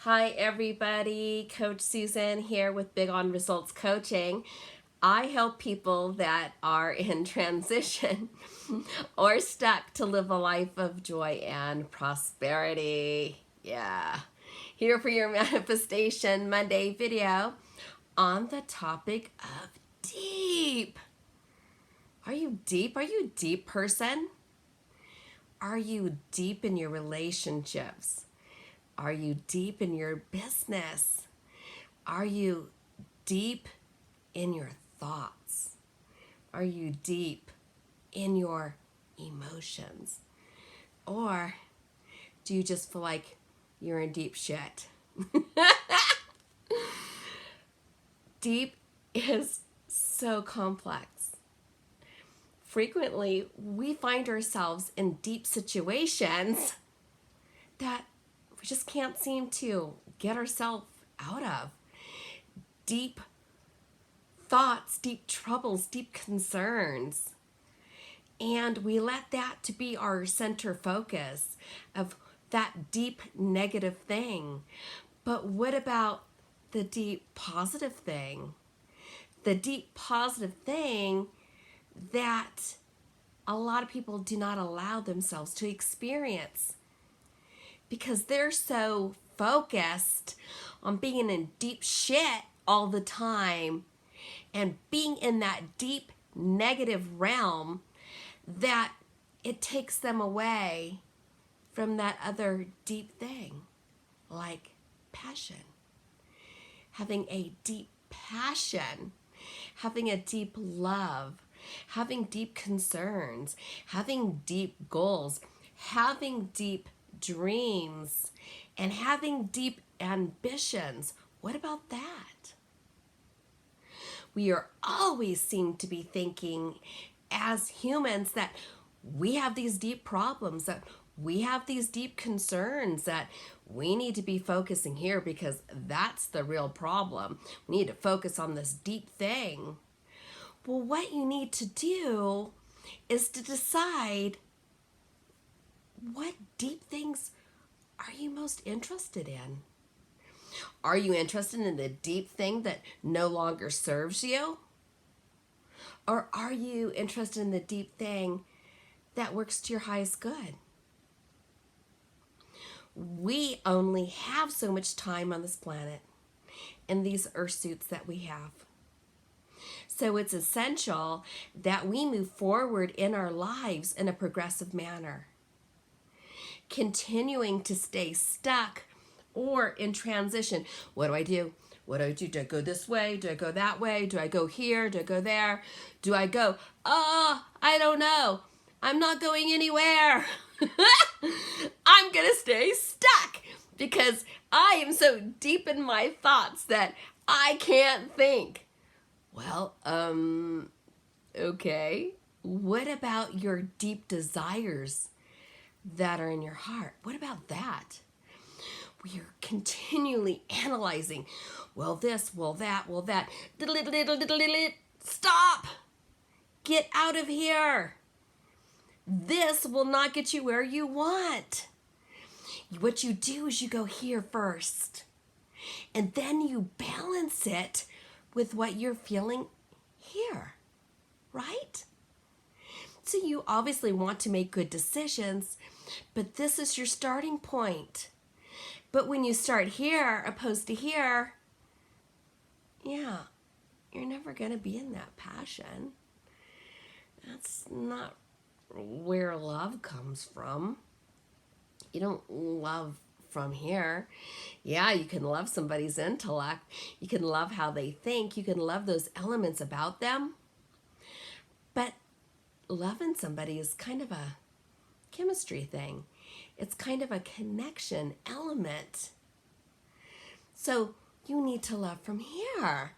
Hi everybody, Coach Susan here with Big on Results Coaching. I help people that are in transition or stuck to live a life of joy and prosperity. Yeah. Here for your Manifestation Monday video on the topic of deep. Are you deep? Are you a deep person? Are you deep in your relationships? Are you deep in your business? Are you deep in your thoughts? Are you deep in your emotions? Or do you just feel like you're in deep shit? Deep is so complex. Frequently, we find ourselves in deep situations that we just can't seem to get ourselves out of. Deep thoughts, deep troubles, deep concerns. And we let that to be our center focus of that deep negative thing. But what about the deep positive thing? The deep positive thing that a lot of people do not allow themselves to experience because they're so focused on being in deep shit all the time and being in that deep negative realm that it takes them away from that other deep thing, like passion. Having a deep passion, having a deep love, having deep concerns, having deep goals, having deep dreams, and having deep ambitions. What about that? We are always seem to be thinking as humans that we have these deep problems, that we have these deep concerns, that we need to be focusing here because that's the real problem. We need to focus on this deep thing. Well, what you need to do is to decide what deep things are you most interested in? Are you interested in the deep thing that no longer serves you? Or are you interested in the deep thing that works to your highest good? We only have so much time on this planet in these earth suits that we have. So it's essential that we move forward in our lives in a progressive manner. Continuing to stay stuck or in transition. What do I do? What do I do? Do I go this way? Do I go that way? Do I go here? Do I go there? Do I go, I don't know. I'm not going anywhere. I'm going to stay stuck because I am so deep in my thoughts that I can't think. Well, okay. What about your deep desires that are in your heart? What about that? We are continually analyzing, well, this, well, that, well, that. Stop! Get out of here. This will not get you where you want. What you do is you go here first, and then you balance it with what you're feeling here, right? So you obviously want to make good decisions, but this is your starting point. But when you start here opposed to here, yeah, you're never going to be in that passion. That's not where love comes from. You don't love from here. Yeah, you can love somebody's intellect. You can love how they think. You can love those elements about them. But loving somebody is kind of a chemistry thing. It's kind of a connection element. So you need to love from here.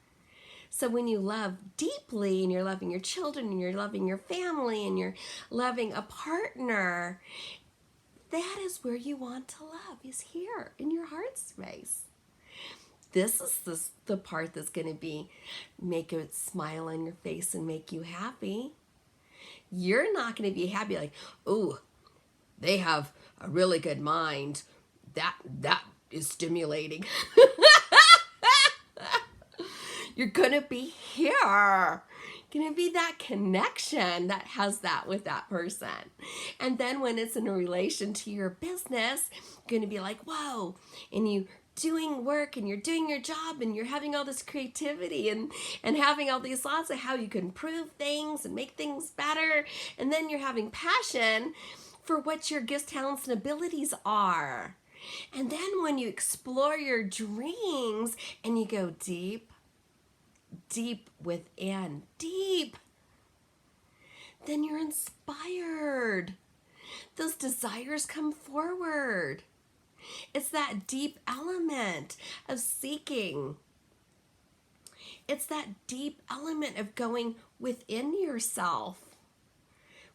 So when you love deeply and you're loving your children and you're loving your family and you're loving a partner, that is where you want to love, is here in your heart space. This is the part that's going to make a smile on your face and make you happy. You're not going to be happy like, oh, they have a really good mind. That is stimulating. You're going to be here. Going to be that connection that has that with that person. And then when it's in a relation to your business, you're going to be like, whoa, and you doing work and you're doing your job and you're having all this creativity and having all these thoughts of how you can improve things and make things better. And then you're having passion for what your gifts, talents, and abilities are. And then when you explore your dreams and you go deep within, deep, then you're inspired. Those desires come forward. It's that deep element of seeking. It's that deep element of going within yourself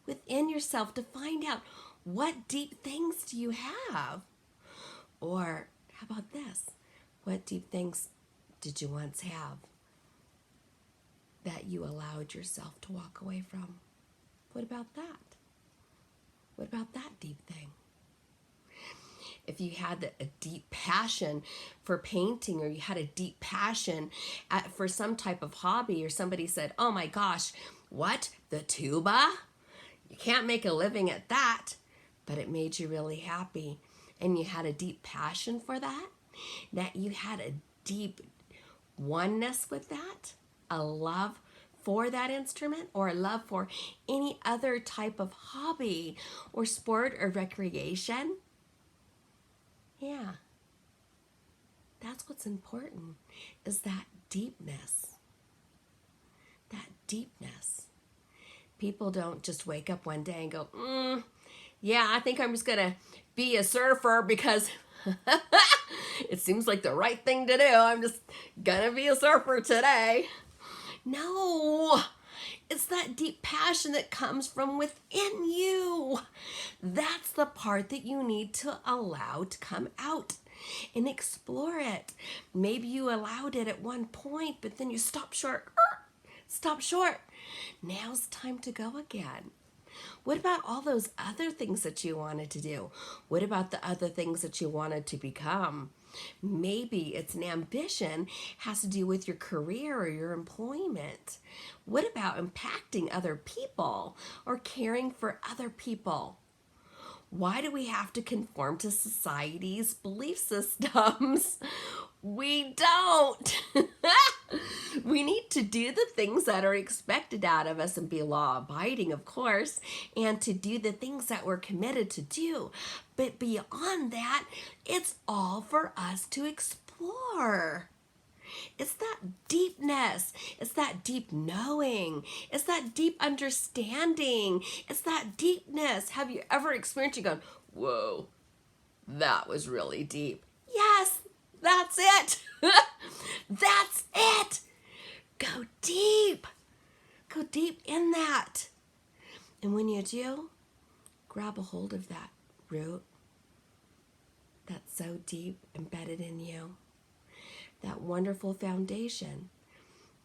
to find out what deep things do you have? Or how about this? What deep things did you once have that you allowed yourself to walk away from? What about that? What about that deep thing? If you had a deep passion for painting, or you had a deep passion for some type of hobby, or somebody said, oh my gosh, what? The tuba? You can't make a living at that, but it made you really happy. And you had a deep passion for that, that you had a deep oneness with that, a love for that instrument, or a love for any other type of hobby or sport or recreation. Yeah, that's what's important, is that deepness. That deepness. People don't just wake up one day and go, yeah, I think I'm just going to be a surfer because it seems like the right thing to do. I'm just going to be a surfer today. No, it's that deep passion that comes from within you. That's the part that you need to allow to come out and explore it. Maybe you allowed it at one point, but then you stopped short. Stop short. Now's time to go again. What about all those other things that you wanted to do? What about the other things that you wanted to become? Maybe it's an ambition, has to do with your career or your employment. What about impacting other people or caring for other people? Why do we have to conform to society's belief systems? We don't. We need to do the things that are expected out of us and be law abiding, of course, and to do the things that we're committed to do. But beyond that, it's all for us to explore. It's that deepness. It's that deep knowing. It's that deep understanding. It's that deepness. Have you ever experienced, you going, whoa, that was really deep? Yes, that's it. That's it. Go deep. Go deep in that. And when you do, grab a hold of that root that's so deep embedded in you. That wonderful foundation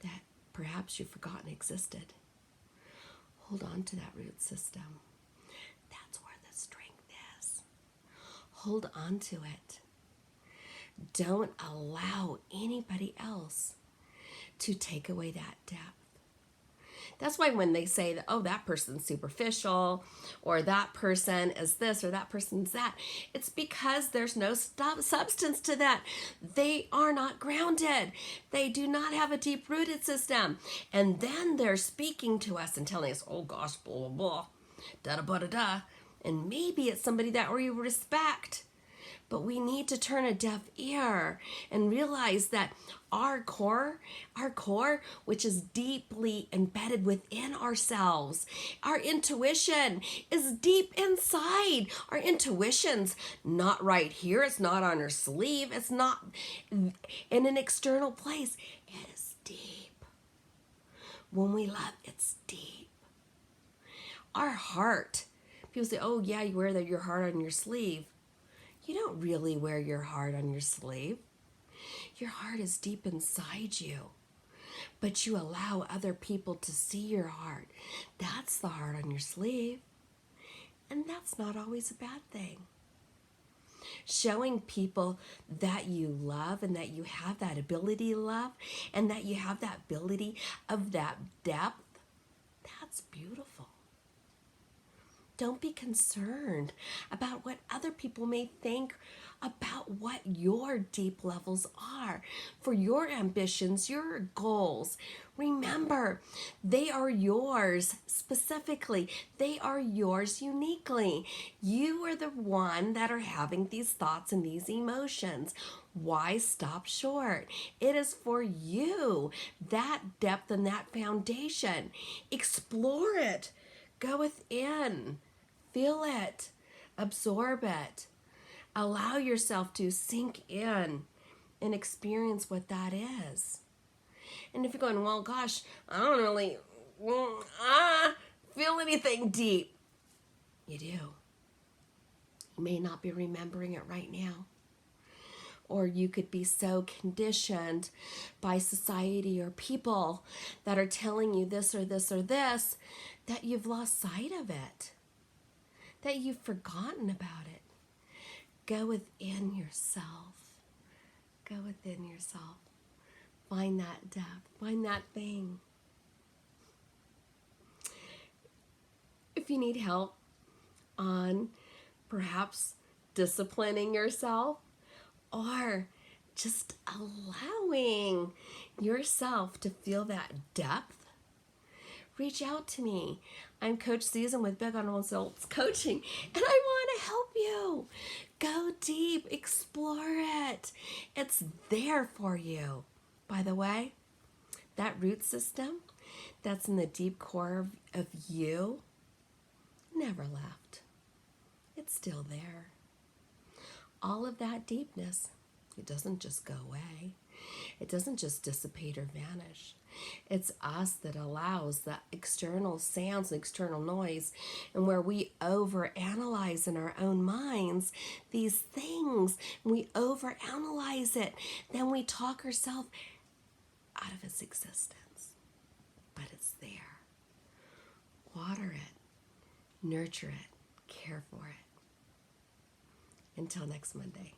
that perhaps you've forgotten existed. Hold on to that root system. That's where the strength is. Hold on to it. Don't allow anybody else to take away that depth. That's why when they say that, oh, that person's superficial, or that person is this, or that person's that, it's because there's no substance to that. They are not grounded. They do not have a deep-rooted system. And then they're speaking to us and telling us, oh gosh, blah, blah, blah, da-da-ba-da-da. And maybe it's somebody that we respect. But we need to turn a deaf ear and realize that our core, which is deeply embedded within ourselves, our intuition is deep inside. Our intuition's not right here. It's not on our sleeve. It's not in an external place. It is deep. When we love, it's deep. Our heart. People say, oh yeah, you wear your heart on your sleeve. You don't really wear your heart on your sleeve. Your heart is deep inside you. But you allow other people to see your heart. That's the heart on your sleeve. And that's not always a bad thing. showing people that you love and that you have that ability to love and that you have that ability of that depth, that's beautiful. Don't be concerned about what other people may think about what your deep levels are for your ambitions, your goals. Remember, they are yours specifically. They are yours uniquely. You are the one that are having these thoughts and these emotions. Why stop short? It is for you, that depth and that foundation. Explore it. Go within. Feel it. Absorb it. Allow yourself to sink in and experience what that is. And if you're going, well, gosh, I don't really feel anything deep. You do. You may not be remembering it right now. Or you could be so conditioned by society or people that are telling you this or this or this that you've lost sight of it, that you've forgotten about it. Go within yourself. Go within yourself. Find that depth. Find that thing. If you need help on perhaps disciplining yourself or just allowing yourself to feel that depth, reach out to me. I'm Coach Susan with Big on Results Coaching, and I want to help you. Go deep, explore it. It's there for you. By the way, that root system that's in the deep core of you never left. It's still there. All of that deepness, it doesn't just go away. It doesn't just dissipate or vanish. It's us that allows the external sounds and external noise, and where we overanalyze in our own minds these things, we overanalyze it, then we talk ourselves out of its existence. But it's there. Water it, nurture it, care for it. Until next Monday.